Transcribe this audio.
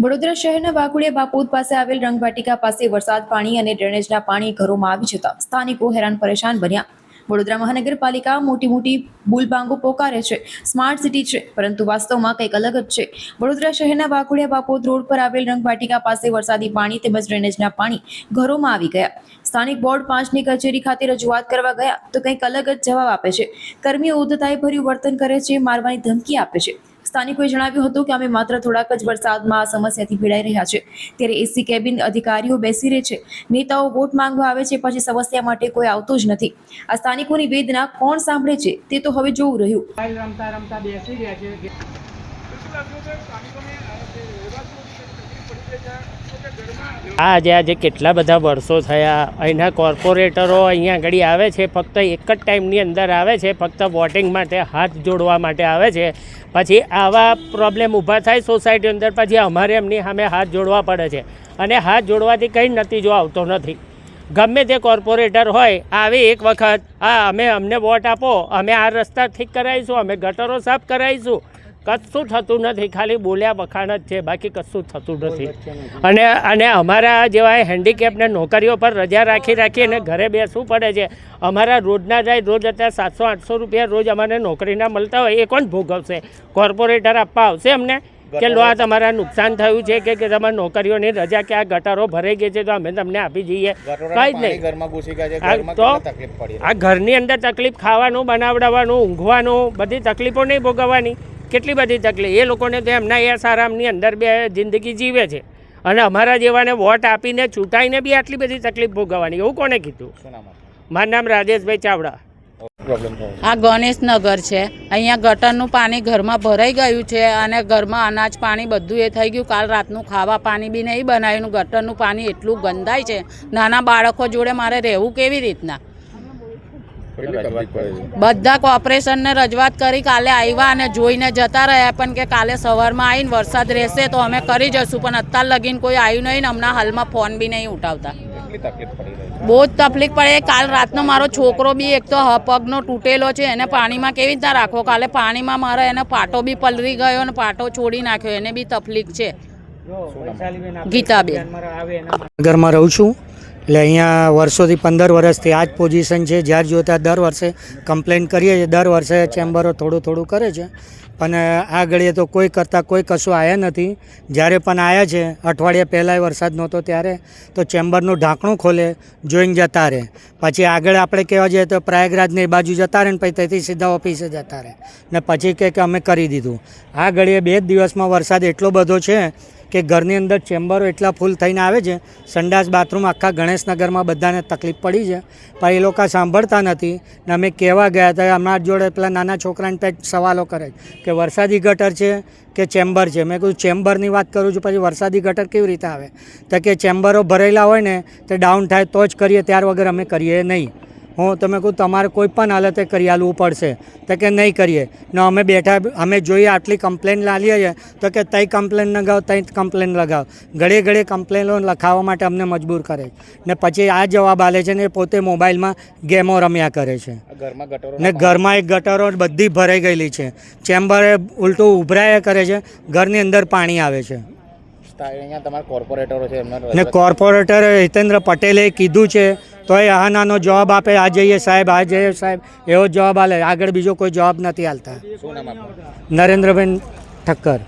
વડોદરા શહેરના વાઘોડિયા બાપોદ પાસે આવેલ રંગવાટિકા પાસે વરસાદ પાણી અને ડ્રેનેજના પાણી ઘરોમાં આવી જતા સ્થાનિકો હેરાન પરેશાન બન્યા। વડોદરા મહાનગરપાલિકા મોટી બુલબાંગો પોકારે છે, સ્માર્ટ સિટી છે, પરંતુ વાસ્તવમાં કંઈક અલગ જ છે। વડોદરા શહેરના વાઘોડિયા બાપોદ રોડ પર આવેલ રંગવાટિકા પાસે વરસાદી પાણી તેમજ ડ્રેનેજના પાણી ઘરોમાં આવી ગયા। સ્થાનિક વોર્ડ 5ની કચેરી ખાતે રજૂઆત કરવા ગયા તો કંઈક અલગ જ જવાબ આપે છે। કર્મીઓ ઉદ્ધતાઈ ભર્યું વર્તન કરે છે, મારવાની ધમકી આપે છે। સ્થાનિકોએ જણાવ્યું હતું કે અમે માત્ર થોડાક જ વરસાદમાં આ સમસ્યાથી પીડાઈ રહ્યા છે, ત્યારે એસી કેબિન અધિકારીઓ બેસી રહે છે, નેતાઓ વોટ માંગવા આવે છે, પછી સમસ્યા માટે કોઈ આવતું જ નથી। આ સ્થાનિકોની વેદના કોણ સાંભળે છે તે તો હવે જોવું રહ્યું। રમતા બેસી રહ્યા છે। આજે કેટલા બધા વર્ષો થયા, અહીંના કોર્પોરેટરો અહીંયા આગળ આવે છે, ફક્ત એક જ ટાઈમની અંદર આવે છે, ફક્ત વોટિંગ માટે હાથ જોડવા માટે આવે છે। પછી આવા પ્રોબ્લેમ ઊભા થાય સોસાયટી અંદર, પછી અમારે એમની સામે હાથ જોડવા પડે છે અને હાથ જોડવાથી કંઈ નતીજો આવતો નથી। ગમે તે કોર્પોરેટર હોય આવે એક વખત, અમને વોટ આપો, અમે આ રસ્તા ઠીક કરાવીશું, અમે ગટરો સાફ કરાવીશું, કશું થતું નથી। ખાલી બોલ્યા વખાણ જ છે, બાકી કશું થતું નથી। અને અમારા જેવા હેન્ડીકેપને નોકરીઓ પર રજા રાખી અને ઘરે બેસવું પડે છે। અમારા રોજના જાય, રોજ અત્યારે 700-800 રૂપિયા રોજ અમારે નોકરીના મળતા હોય, એ કોણ ભોગવશે? કોર્પોરેટર આપવા આવશે અમને કે લો આ તમારા નુકસાન થયું છે કે તમારી નોકરીઓની રજા કે આ ગટરો ભરાઈ ગઈ છે તો અમે તમને આપી જઈએ? કંઈ જ નહીં। તો આ ઘરની અંદર તકલીફ, ખાવાનું બનાવડાવવાનું, ઊંઘવાનું, બધી તકલીફો નહીં ભોગવવાની? કેટલી બધી તકલીફ એ લોકોને તો એમના યશ આરામની અંદર બે જિંદગી જીવે છે, અને અમારા જેવાને વોટ આપીને ચૂંટાઈને બી આટલી બધી તકલીફ ભોગવવાની, એવું કોને કીધું? મારું નામ રાજેશભાઈ ચાવડા। આ ગણેશનગર છે, અહીંયા ગટરનું પાણી ઘરમાં ભરાઈ ગયું છે અને ઘરમાં અનાજ પાણી બધું એ થઈ ગયું। કાલ રાતનું ખાવા પાણી બી નહીં બનાવ્યું, ગટરનું પાણી એટલું ગંદાય છે, નાના બાળકો જોડે મારે રહેવું કેવી રીતના? બધા કોર્પોરેશનને રજૂઆત કરી, કાલે આવ્યા અને જોઈને જતા રહ્યા, પણ કે કાલે સવારમાં આવીને વરસાદ રહેશે તો અમે કરી જશું, પણ અત્યાર લગીને કોઈ આવ્યું નહીં ને હમણાં હાલમાં ફોન બી નહીં ઉઠાવતા। બહુ જ તકલીફ પડે। કાલ રાતનો મારો છોકરો બી એક તો પગનો તૂટેલો છે, એને પાણીમાં કેવી રીતના રાખવો? કાલે પાણીમાં મારે એને પાટો બી પલરી ગયો અને પાટો છોડી નાખ્યો, એને બી તકલીફ છે। ગીતાબેન ઘરમાં રહું છું, એટલે અહીંયા વર્ષોથી 15 વર્ષથી આ જ પોઝિશન છે। જ્યારે જોતા દર વર્ષે કમ્પ્લેન કરીએ છીએ, દર વર્ષે ચેમ્બરો થોડું કરે છે, પણ આ ઘડીએ તો કોઈ કરતાં કોઈ કશું આવ્યા નથી। જ્યારે પણ આવ્યા છે અઠવાડિયા પહેલાં વરસાદ નહોતો ત્યારે, તો ચેમ્બરનું ઢાંકણું ખોલે, જોઈને જતા રહે। પછી આગળ આપણે કહેવા જઈએ તો પ્રયાગરાજને એ બાજુ જતા રહે ને પછી ત્યાંથી સીધા ઓફિસે જતા રહે ને પછી કહે કે અમે કરી દીધું। આ ઘડીએ 2 દિવસમાં વરસાદ એટલો બધો છે કે ઘરની અંદર ચેમ્બરો એટલા ફૂલ થઈને આવે છે, સંડાસ બાથરૂમ આખા ગણેશનગરમાં બધાને તકલીફ પડી છે, પણ એ લોકો સાંભળતા નથી ને અમે કહેવા ગયા હતા। અમારા જોડે પેલા નાના છોકરાને પેટ સવાલો કરે કે વરસાદી ગટર છે કે ચેમ્બર છે? મેં કીધું ચેમ્બરની વાત કરું છું, પછી વરસાદી ગટર કેવી રીતે આવે? તો કે ચેમ્બરો ભરેલા હોય ને તે ડાઉન થાય તો જ કરીએ, ત્યાર વગર અમે કરીએ નહીં। હું તમે કહું તમારે કોઈ પણ હાલતે કરી આલવું પડશે, તો કે નહીં કરીએ ને અમે બેઠા, અમે જોઈએ આટલી કમ્પ્લેન લાવીએ છીએ તો કે તઈ કમ્પ્લેન લગાવો, તઈ કમ્પ્લેન લગાવો, ઘડે કમ્પ્લેનો લખાવવા માટે અમને મજબૂર કરે ને પછી આ જવાબ આલે છે ને એ પોતે મોબાઈલમાં ગેમો રમ્યા કરે છે ને ઘરમાં એક ગટરો બધી ભરાઈ ગયેલી છે, ચેમ્બરે ઉલટું ઉભરાયા કરે છે, ઘરની અંદર પાણી આવે છે। ને કોર્પોરેટર હિતેન્દ્ર પટેલે કીધું છે તો એ આ નાનો જવાબ આપે, આ જઈએ સાહેબ, આ જઈએ સાહેબ, એવો જવાબ આલે, આગળ બીજો કોઈ જવાબ નથી આલતા। નરેન્દ્રબેન ઠક્કર।